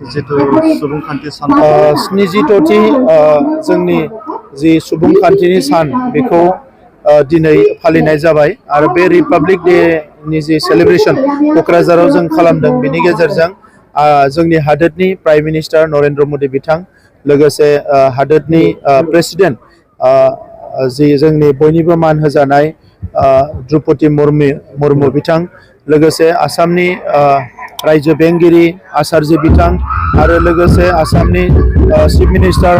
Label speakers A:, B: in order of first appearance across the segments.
A: जितु सुबुंखान्थि सान
B: स्निजिद'थि जोंनि जि सुबुंखान्थिनि सान बेखौ दिनै फालिनाय जाबाय आरो बे रिपाब्लिक डे नि जि सेलिब्रेशन क'क्राझाराव जों खालामदों बेनि गेजेरजों जोंनि हादोरनि प्राइम मिनिस्टार नरेन्द्र मदि बिथां लोगोसे हादोरनि प्रेसिडेन्ट जि जोंनि बयनिबो मान होजानाय द्रौपदी मुर्मु बिथां लोगोसे आसामनि रायजो बेंगिरि आचार्य बिथां आरो लोगोसे आसामनि chief minister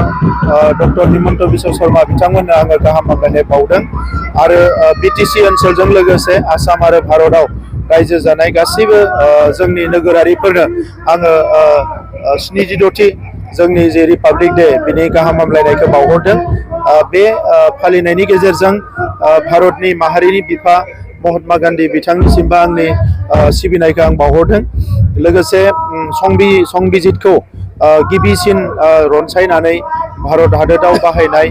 B: doctor Himanta Biswa Sharma बिथांमोननो आङो गाहाम हामलायनाय बावदों आरो बिटिसि ओनसोलजों लोगोसे आसाम आरो भारताव रायजो जानाय गासैबो जोंनि नोगोरारिफोरनो आङो स्निजिद'थि जोंनि जे रिपाब्लिक डे बिनि गाहाम हामलायनायखौ बावहरदों। बे फालिनायनि गेजेरजों भारतनि माहारिनि बिफा महात्मा गान्धी बिथांनिसिमबो आंनि सिबिनायखौ आं बावहरदों। लोगोसे संबिजितखौ गिबिसिन रनसायनानै भारत हादोराव बाहायनाय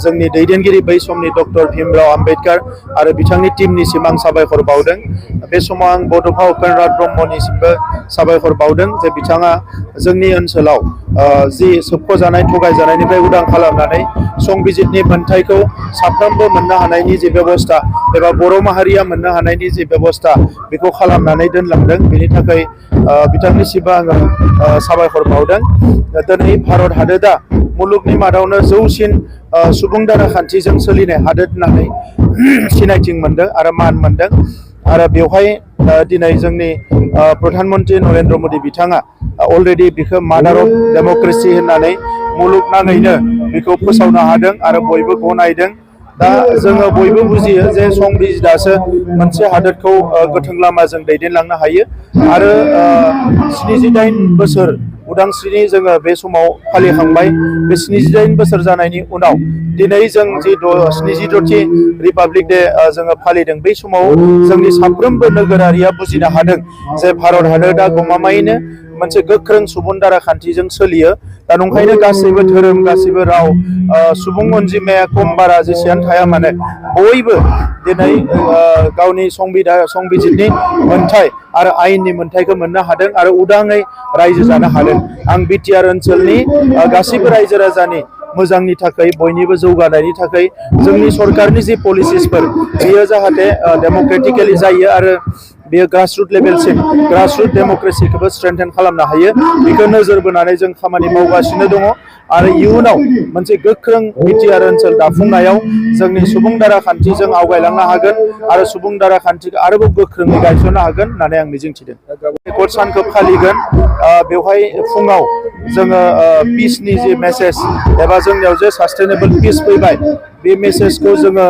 B: जोंनि दैदेनगिरि बै समनि डक्टर भीमराव आम्बेडकार आरो बिथांनि टीमनिसिम आं साबायखर बावदों। बे समाव आं बड'फा उपेन्द्रनाथ ब्रह्मनिसिमबो साबायखर बावदों जे बिथाङा जोंनि ओनसोलाव जि सोबख'जानाय थगायजानायनिफ्राय उदां खालामनानै संबिजितनि मोन्थायखौ साफ्रोमबो मोननो हानायनि जि बेबस्था एबा बर' माहारिया मोननो हानायनि जि बेबस्था बेखौ खालामनानै दोनलांदों। बेनि थाखाय बिथांनिसिमबो आङो साबायखर बावदों। दिनै भारत हादोरा मुलुगनि मादावनो जौसिन सुबुं दाराखान्थिजों सोलिनाय हादोर होननानै सिनायथि मोनदों आरो मान मोनदों आरो बेवहाय दिनै जोंनि प्रधान मन्त्रि नरेन्द्र मदि बिथाङा अलरेडि बिखौ मादार अफ डेम'क्रेसि होननानै मुलुगनाङैनो बेखौ फोसावनो हादों आरो बयबो गनायदों। दा जोङो बयबो बुजियो जे संबिजितासो मोनसे हादोरखौ गोथों लामाजों दैदेनलांनो हायो आरो 78 बोसोर उदांस्रिनि जोङो बे समाव फालिखांबाय। बे 78 बोसोर जानायनि उनाव दिनै जों जि स्निजिद'थि रिपाब्लिक डे जोङो फालिदों बै समाव जोंनि साफ्रोमबो नोगोरारिया बुजिनो हादों जे भारत हादोरा गमामायैनो मोनसे गोख्रों सुबुं दाराखान्थिजों सोलियो। दा नंखायनो गासैबो धोरोम गासैबो राव सुबुं अनजिमाया खम बारा जेसेबां थाया मानो बयबो दिनै गावनि संबिजितनि मोन्थाय आरो आयेननि मोन्थायखौ मोननो हादों आरो उदाङै रायजो जानो हादों। आं बिटिआर ओनसोलनि गासैबो रायजो राजानि मोजांनि थाखाय बयनिबो जौगानायनि थाखाय जोंनि सरकारनि जि पलिसिसफोर बेयो जाहाथे डेम'क्रेटिकेलि जायो आरो बेयो ग्रासरुट लेभेलसिम ग्रासरुट डेम'क्रेसिखौबो स्ट्रेंथेन खालामनो हायो बेखौ नोजोर बोनानै जों खामानि मावगासिनो दङ आरो इयुनाव मोनसे गोख्रों बिटिआर ओनसोल दाफुंनायाव जोंनि सुबुं दाराखान्थिजों आवगायलांनो हागोन आरो सुबुं दाराखान्थिखौ आरोबाव गोख्रोङै गायसननो हागोन होननानै आं मिजिंथिदों। रेकर्ड सानखौ फालिगोन बेवहाय फुङाव जोङो पिसनि जि मेसेज एबा जोंनियाव जे सास्टेनेबल पिस फैबाय बे मेसेजखौ जोङो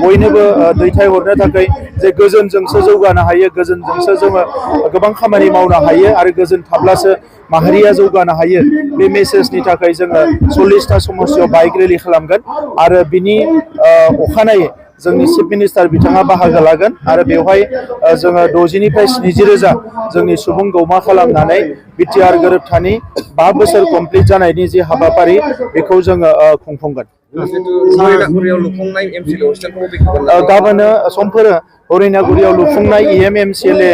B: बयनोबो दैथायहरनो थाखाय जे गोजोनजोंसो जौगानो हायो गोजोनजोंसो जोङो गोबां खामानि मावनो हायो आरो गोजोन थाब्लासो माहारिया जौगानो हायो बे मेसेजनि थाखाय जोङो 40टा समस्थियाव बाइक रेलि खालामगोन आरो बिनि अखानायै जोंनि चिफ मिनिस्टार बिथाङा बाहागो लागोन आरो बेवहाय जोङो 60 निफ्राय 70 रोजा जोंनि सुबुं गौमा खालामनानै बिटिआर गोरोबथानि 5 बोसोर कमप्लिट जानायनि जि हाबाफारि बेखौ जोङो खुंफुंगोन। गाबोनो समफोर हरिनागुरियाव लुफुंनाय EMMCLA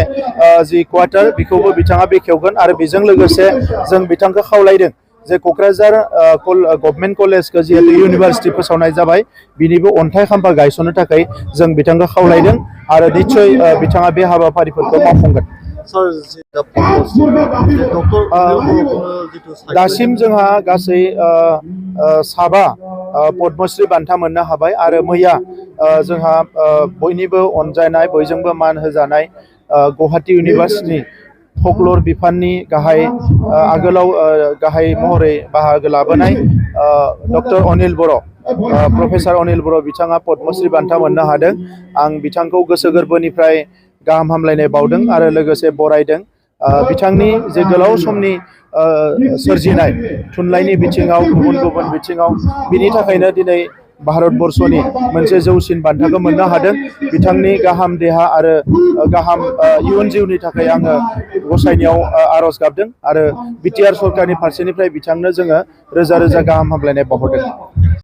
B: जि क्वार्टार बेखौबो बिथाङा बेखेवगोन आरो बेजों लोगोसे जों बिथांखौ खावलायदों जे क'क्राझार गभर्नमेन्ट कलेजखौ जिहेतु इउनिभार्सिटि फोसावनाय जाबाय बिनिबो अन्थाइ खाम्फा गायसननो थाखाय जों बिथांखौ खावलायदों आरो निस्सय बिथाङा बे हाबाफारिफोरखौ मावफुंगोन। दासिम जोंहा गासै 7 पद्मश्री बान्था मोननो हाबाय आरो मैया जोंहा बयनिबो अनजानाय बयजोंबो मान होजानाय गुवाहाटी इउनिभार्सिटि फकलर बिफाननि गाहाय आगोलाव गाहाय महरै बाहागो लाबोनाय डक्टर अनिल बर' प्रफेसर अनिल बर' बिथाङा पद्मश्री बान्था मोननो हादों। आं बिथांखौ गोसो गोरबोनिफ्राय गाहाम हामलायनाय बावदों आरो लोगोसे बरायदों। बिथांनि जे गोलाव समनि सोरजिनाय थुनलाइनि बिथिङाव गुबुन गुबुन बिथिङाव बिनि थाखायनो दिनै भारतबर्षनि मोनसे जौसिन बान्थाखौ मोननो हादों। बिथांनि गाहाम देहा आरो गाहाम इयुन जिउनि थाखाय आङो गसाइनियाव आर'ज गाबदों आरो बिटिआर सरकारनि फारसेनिफ्राय बिथांनो जोङो रोजा रोजा गाहाम हामलायनाय बावहरदों।